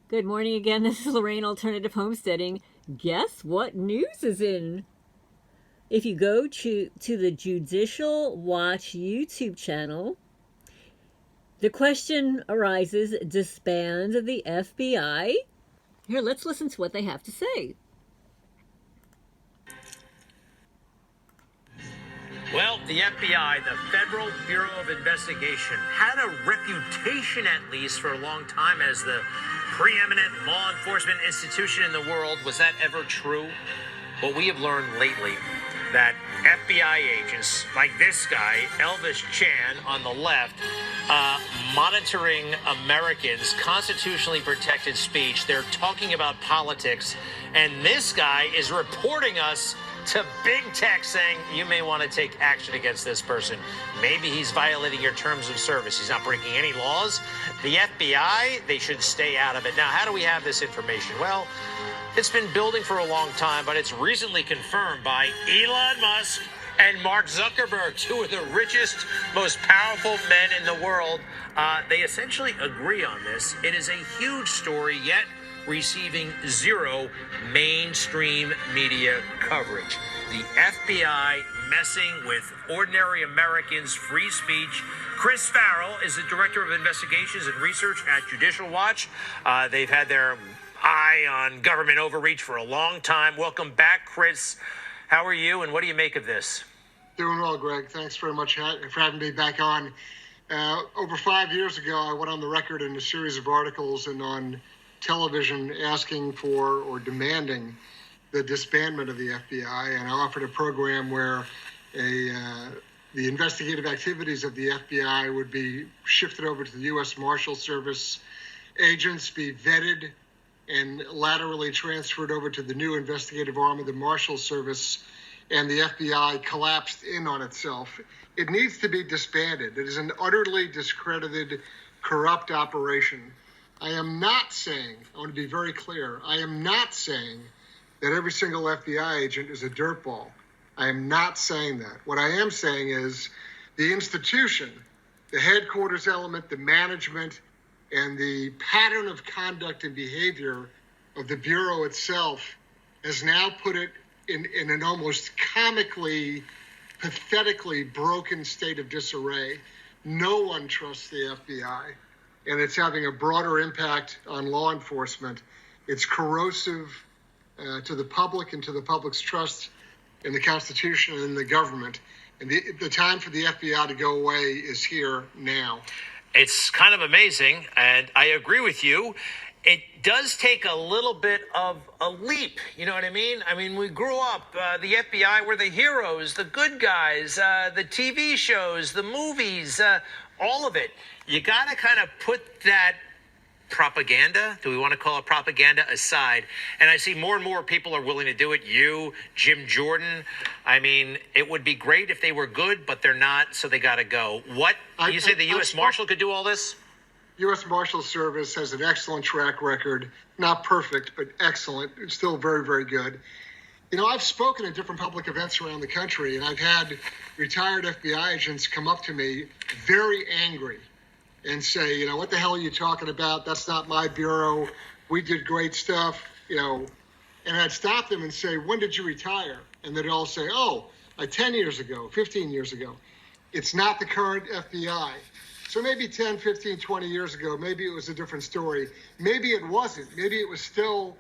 Good morning again. This is Lorraine, Alternative Homesteading. Guess what news is in? If you go to the Judicial Watch YouTube channel, the question arises, disband the FBI? Here, let's listen to what they have to say. Well, the FBI, the Federal Bureau of Investigation, had a reputation, at least for a long time, as the preeminent law enforcement institution in the world. Was that ever true? Well, we have learned lately that FBI agents like this guy, Elvis Chan, on the left, monitoring Americans' constitutionally protected speech. They're talking about politics, and this guy is reporting us to big tech saying you may want to take action against this person. Maybe he's violating your terms of service. He's not breaking any laws. The FBI, they should stay out of it. Now, how do we have this information? Well, it's been building for a long time, but it's recently confirmed by Elon Musk and Mark Zuckerberg, two of the richest, most powerful men in the world. They essentially agree on this. It is a huge story, yet receiving zero mainstream media coverage. The FBI messing with ordinary Americans' free speech. Chris Farrell is the Director of Investigations and Research at Judicial Watch. They've had their eye on government overreach for a long time. Welcome back, Chris. How are you, and what do you make of this? Doing well, Greg. Thanks very much for having me back on. Over 5 years ago, I went on the record in a series of articles and on television asking for or demanding the disbandment of the FBI, and I offered a program where the investigative activities of the FBI would be shifted over to the U.S. Marshal Service, agents be vetted and laterally transferred over to the new investigative arm of the Marshal Service, and the FBI collapsed in on itself. It needs to be disbanded. It is an utterly discredited, corrupt operation. I am not saying, I want to be very clear, I am not saying that every single FBI agent is a dirtball. I am not saying that. What I am saying is the institution, the headquarters element, the management, and the pattern of conduct and behavior of the Bureau itself has now put it in an almost comically, pathetically broken state of disarray. No one trusts the FBI, and it's having a broader impact on law enforcement. It's corrosive to the public and to the public's trust in the Constitution and in the government. And the time for the FBI to go away is here now. It's kind of amazing, and I agree with you. It does take a little bit of a leap, you know what I mean? I mean, we grew up, the FBI were the heroes, the good guys, the TV shows, the movies, all of it. You got to kind of put that propaganda, do we want to call it propaganda, aside. And I see more and more people are willing to do it. You, Jim Jordan. I mean, it would be great if they were good, but they're not, so they got to go. You say the U.S. Marshal could do all this? U.S. Marshal Service has an excellent track record. Not perfect, but excellent. It's still very, very good. You know, I've spoken at different public events around the country, and I've had retired FBI agents come up to me very angry and say, you know, what the hell are you talking about? That's not my bureau. We did great stuff, you know. And I'd stop them and say, when did you retire? And they'd all say, 10 years ago, 15 years ago. It's not the current FBI. So maybe 10, 15, 20 years ago, maybe it was a different story. Maybe it wasn't. Maybe it was still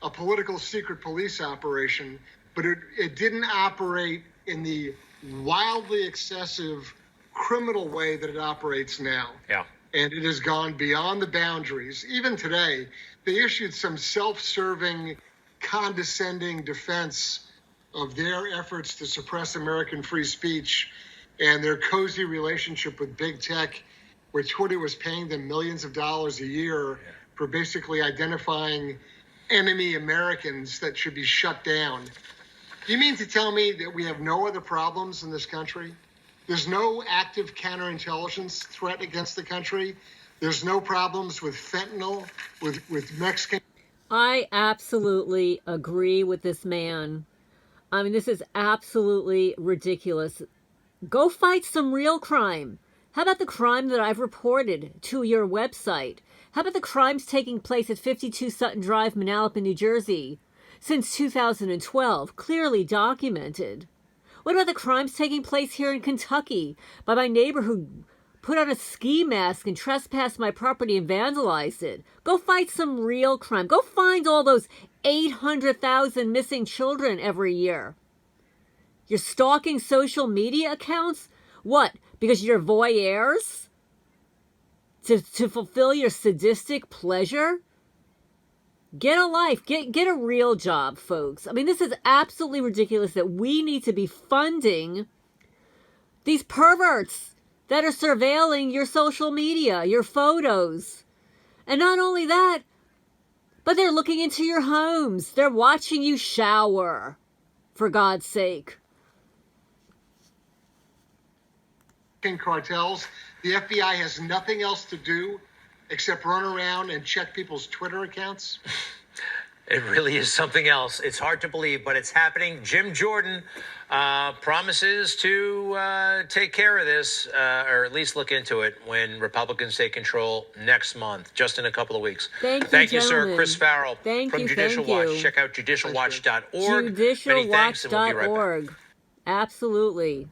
a political secret police operation, but it didn't operate in the wildly excessive criminal way that it operates now. Yeah. And it has gone beyond the boundaries. Even today, they issued some self-serving, condescending defense of their efforts to suppress American free speech and their cozy relationship with big tech, where Twitter was paying them millions of dollars a year for basically identifying enemy Americans that should be shut down. You mean to tell me that we have no other problems in this country? There's no active counterintelligence threat against the country. There's no problems with fentanyl, with Mexican. I absolutely agree with this man. I mean, this is absolutely ridiculous. Go fight some real crime. How about the crime that I've reported to your website? How about the crimes taking place at 52 Sutton Drive, Manalapan, New Jersey? Since 2012, clearly documented. What about the crimes taking place here in Kentucky by my neighbor who put on a ski mask and trespassed my property and vandalized it? Go fight some real crime. Go find all those 800,000 missing children every year. You're stalking social media accounts? What? Because you're voyeurs? To fulfill your sadistic pleasure? Get a life. Get a real job, folks. I mean, this is absolutely ridiculous that we need to be funding these perverts that are surveilling your social media, your photos. And not only that, but they're looking into your homes. They're watching you shower, for God's sake. Cartels. The FBI has nothing else to do except run around and check people's Twitter accounts. It really is something else. It's hard to believe, but it's happening. Jim Jordan promises to take care of this, or at least look into it when Republicans take control next month, just in a couple of weeks. Thank you, sir. Chris Farrell from Judicial Watch. Check out judicialwatch.org. Judicialwatch.org. Absolutely.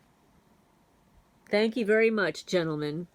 Thank you very much, gentlemen.